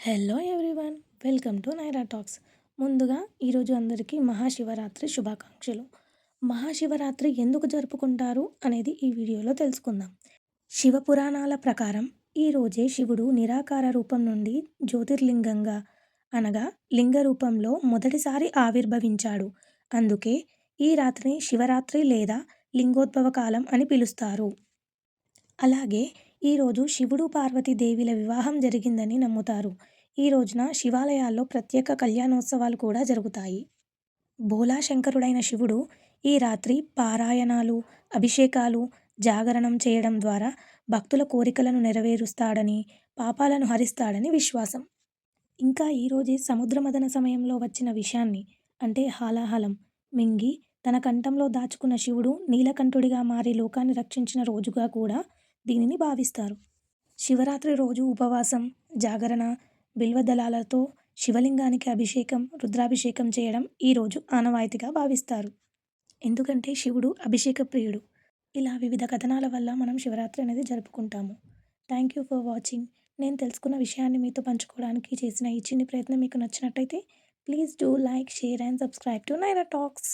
Hello everyone, welcome to Naira talks. ముందుగా ఈరోజు అందరికీ మహాశివరాత్రి శుభాకాంక్షలు. మహాశివరాత్రి ఎందుకు జరుపుకుంటారు అనేది ఈ వీడియోలో తెలుసుకుందాం. శివపురాణాల ప్రకారం ఈ రోజే శివుడు నిరాకార రూపం నుండి జ్యోతిర్లింగంగా అనగా లింగ రూపంలో మొదటిసారి ఆవిర్భవించాడు. అందుకే ఈ రాత్రిని శివరాత్రి లేదా లింగోద్భవ కాలం అని పిలుస్తారు. అలాగే ఈరోజు శివుడు పార్వతీదేవిల వివాహం జరిగిందని నమ్ముతారు. ఈ రోజున శివాలయాల్లో ప్రత్యేక కళ్యాణోత్సవాలు కూడా జరుగుతాయి. భోలాశంకరుడైన శివుడు ఈ రాత్రి పారాయణాలు, అభిషేకాలు, జాగరణం చేయడం ద్వారా భక్తుల కోరికలను నెరవేరుస్తాడని, పాపాలను హరిస్తాడని విశ్వాసం. ఇంకా ఈరోజే సముద్రమథన సమయంలో వచ్చిన విషాన్ని అంటే హాలాహలం మింగి తన కంఠంలో దాచుకున్న శివుడు నీలకంఠుడిగా మారి లోకాన్ని రక్షించిన రోజుగా కూడా దీనిని భావిస్తారు. శివరాత్రి రోజు ఉపవాసం, జాగరణ, బిల్వదళాలతో శివలింగానికి అభిషేకం, రుద్రాభిషేకం చేయడం ఈరోజు ఆనవాయితీగా భావిస్తారు. ఎందుకంటే శివుడు అభిషేక ప్రియుడు. ఇలా వివిధ కథనాల వల్ల మనం శివరాత్రి అనేది జరుపుకుంటాము. Thank you for watching. నేను తెలుసుకున్న విషయాన్ని మీతో పంచుకోవడానికి చేసిన ఈ చిన్ని ప్రయత్నం మీకు నచ్చినట్టయితే please do like, share and subscribe to Naira talks.